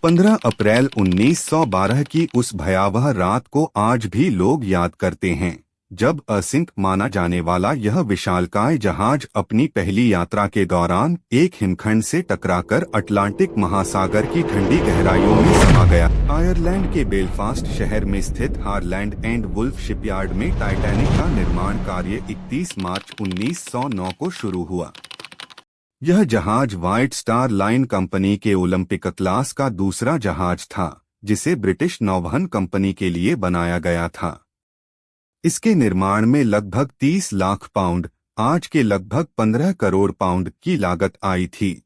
15 अप्रैल 1912 की उस भयावह रात को आज भी लोग याद करते हैं, जब असिंक माना जाने वाला यह विशालकाय जहाज अपनी पहली यात्रा के दौरान एक हिमखंड से टकराकर अटलांटिक महासागर की ठंडी गहराइयों में समा गया। आयरलैंड के बेलफास्ट शहर में स्थित हारलैंड एंड वुल्फ शिपयार्ड में टाइटैनिक का निर्माण कार्य 31 मार्च 1909 को शुरू हुआ। यह जहाज व्हाइट स्टार लाइन कंपनी के ओलंपिक क्लास का दूसरा जहाज था, जिसे ब्रिटिश नौवहन कंपनी के लिए बनाया गया था। इसके निर्माण में लगभग 30 लाख पाउंड, आज के लगभग 15 करोड़ पाउंड की लागत आई थी।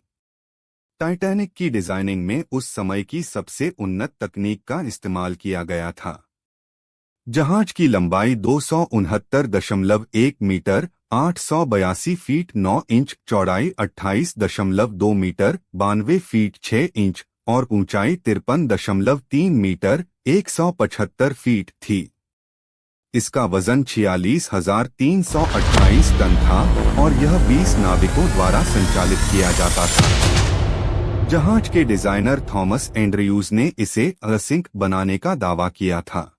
टाइटैनिक की डिजाइनिंग में उस समय की सबसे उन्नत तकनीक का इस्तेमाल किया गया था। जहाज की लंबाई 269.1 मीटर, 882 फीट 9 इंच, चौड़ाई 28.2 मीटर, 92 फीट 6 इंच और ऊंचाई 53.3 मीटर, 175 फीट थी। इसका वजन 46,328 टन था और यह 20 नाविकों द्वारा संचालित किया जाता था। जहाज के डिजाइनर थॉमस एंड्रयूज ने इसे असिंक बनाने का दावा किया था।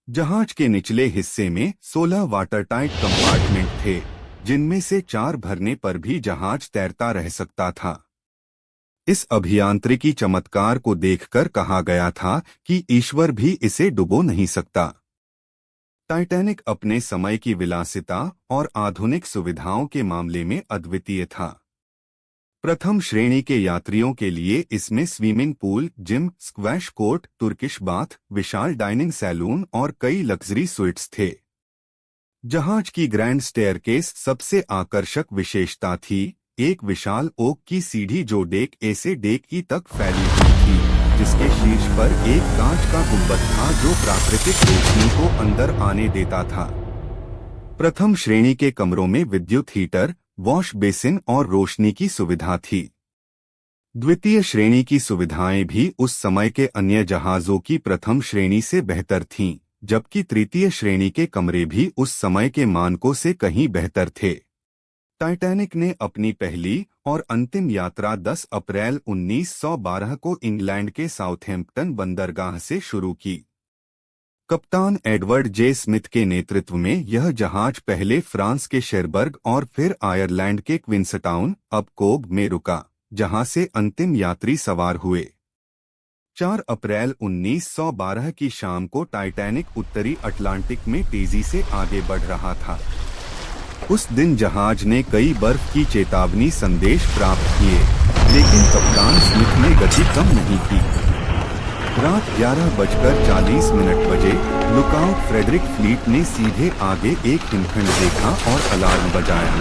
जहाज के निचले हिस्से में 16 वाटरटाइट कंपार्टमेंट थे, जिनमें से 4 भरने पर भी जहाज तैरता रह सकता था। इस अभियांत्रिकी चमत्कार को देखकर कहा गया था कि ईश्वर भी इसे डुबो नहीं सकता। टाइटैनिक अपने समय की विलासिता और आधुनिक सुविधाओं के मामले में अद्वितीय था। प्रथम श्रेणी के यात्रियों के लिए इसमें swimming pool, gym, squash court, Turkish bath, विशाल डाइनिंग सैलून और कई लग्जरी स्वीट्स थे। जहाज की ग्रैंड स्टेयरकेस सबसे आकर्षक विशेषता थी, एक विशाल ओक की सीढ़ी जो डेक ए से डेक ई तक फैली हुई थी, जिसके शीर्ष पर एक कांच का गुंबद था जो प्राकृतिक रोशनी को अंदर आने देता था। प्रथम श्रेणी के कमरों में विद्युत हीटर, वॉश बेसिन और रोशनी की सुविधा थी। द्वितीय श्रेणी की सुविधाएं भी उस समय के अन्य जहाजों की प्रथम श्रेणी से बेहतर थीं, जबकि तृतीय श्रेणी के कमरे भी उस समय के मानकों से कहीं बेहतर थे। टाइटैनिक ने अपनी पहली और अंतिम यात्रा 10 अप्रैल 1912 को इंग्लैंड के साउथहैम्पटन बंदरगाह से शुरू की। कप्तान एडवर्ड जे स्मिथ के नेतृत्व में यह जहाज पहले फ्रांस के शेरबर्ग और फिर आयरलैंड के क्विंसटाउन, अब कोब में रुका, जहां से अंतिम यात्री सवार हुए। 4 अप्रैल 1912 की शाम को टाइटैनिक उत्तरी अटलांटिक में तेजी से आगे बढ़ रहा था। उस दिन जहाज ने कई बर्फ की चेतावनी संदेश प्राप्त किए, लेकिन कप्तान स्मिथ ने गति कम नहीं की। रात 11:40 बजे लुकआउट फ्रेडरिक फ्लीट ने सीधे आगे एक हिमखंड देखा और अलार्म बजाया।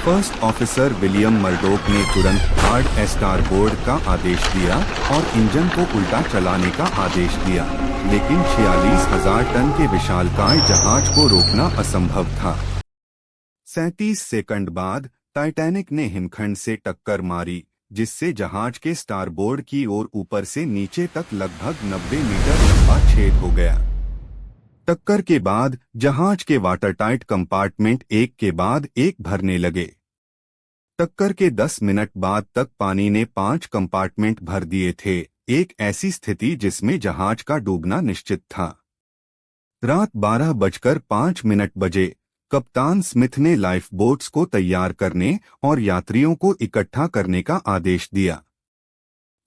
फर्स्ट ऑफिसर विलियम मर्डोक ने तुरंत हार्ड स्टारबोर्ड का आदेश दिया और इंजन को उल्टा चलाने का आदेश दिया, लेकिन 46,000 टन के विशालकाय जहाज को रोकना असंभव था। 37 सेकंड बाद टाइटैनिक ने हिमखंड से टक्कर मारी, जिससे जहाज के स्टारबोर्ड की ओर ऊपर से नीचे तक लगभग 90 मीटर लंबा छेद हो गया। टक्कर के बाद जहाज के वाटरटाइट कंपार्टमेंट एक के बाद एक भरने लगे। टक्कर के 10 मिनट बाद तक पानी ने 5 कंपार्टमेंट भर दिए थे, एक ऐसी स्थिति जिसमें जहाज का डूबना निश्चित था। रात 12:05 बजे कप्तान स्मिथ ने लाइफ बोट्स को तैयार करने और यात्रियों को इकट्ठा करने का आदेश दिया।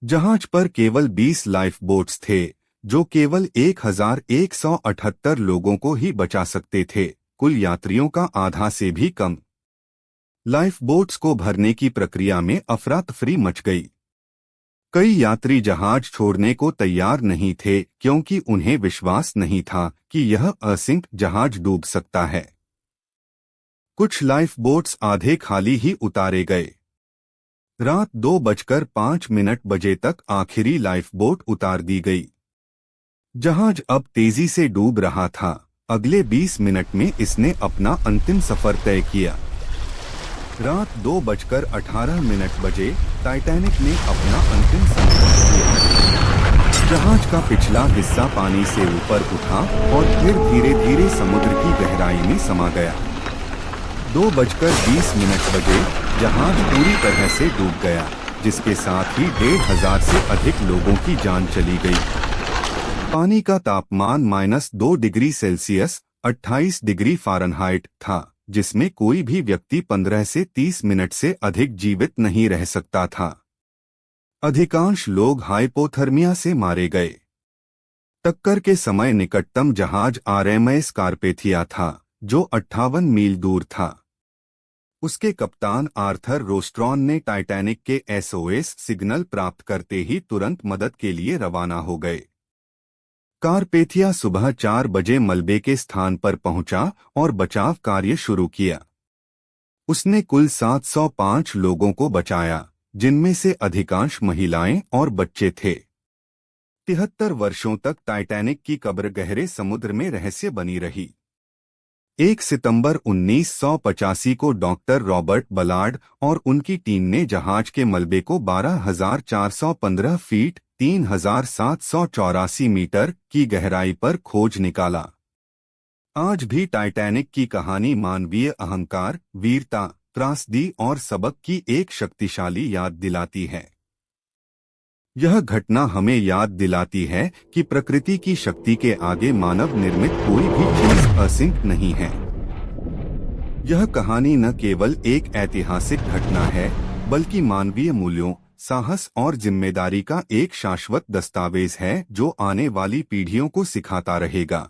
जहाज पर केवल 20 लाइफ बोट्स थे, जो केवल 1,178 लोगों को ही बचा सकते थे, कुल यात्रियों का आधा से भी कम। लाइफ बोट्स को भरने की प्रक्रिया में अफरा तफरी मच गई। कई यात्री जहाज छोड़ने को तैयार नहीं थे, क्योंकि उन्हें विश्वास नहीं था कि यह असिंक जहाज डूब सकता है। कुछ लाइफ बोट्स आधे खाली ही उतारे गए। रात 2:05 बजे तक आखिरी लाइफ बोट उतार दी गई। जहाज अब तेजी से डूब रहा था। अगले 20 मिनट में इसने अपना अंतिम सफर तय किया। रात 2:18 बजे टाइटैनिक ने अपना अंतिम सफर किया। जहाज का पिछला हिस्सा पानी से ऊपर उठा और फिर धीरे धीरे समुद्र की गहराई में समा गया। 2:20 बजे जहाज पूरी तरह से डूब गया। जिसके साथ ही 1500 से अधिक लोगों की जान चली गई। पानी का तापमान -2 डिग्री सेल्सियस 28 डिग्री फ़ारेनहाइट था, जिसमें कोई भी व्यक्ति 15 से 30 मिनट से अधिक जीवित नहीं रह सकता था। अधिकांश लोग हाइपोथर्मिया से मारे गए। टक्कर के समय निकटतम जहाज RMS कार्पेथिया था, जो 58 मील दूर था। उसके कप्तान आर्थर रोस्ट्रॉन ने टाइटैनिक के SOS सिग्नल प्राप्त करते ही तुरंत मदद के लिए रवाना हो गए। कार्पेथिया सुबह 4 बजे मलबे के स्थान पर पहुंचा और बचाव कार्य शुरू किया। उसने कुल 705 लोगों को बचाया, जिनमें से अधिकांश महिलाएं और बच्चे थे। 73 वर्षों तक टाइटैनिक की कब्र गहरे समुद्र में रहस्य बनी रही। 1 सितंबर 1985 को डॉक्टर रॉबर्ट बलार्ड और उनकी टीम ने जहाज के मलबे को 12,415 फीट 3,784 मीटर की गहराई पर खोज निकाला। आज भी टाइटैनिक की कहानी मानवीय अहंकार, वीरता, त्रासदी और सबक की एक शक्तिशाली याद दिलाती है। यह घटना हमें याद दिलाती है कि प्रकृति की शक्ति के आगे मानव निर्मित कोई भी चीज असीमित नहीं है। यह कहानी न केवल एक ऐतिहासिक घटना है, बल्कि मानवीय मूल्यों, साहस और जिम्मेदारी का एक शाश्वत दस्तावेज है जो आने वाली पीढ़ियों को सिखाता रहेगा।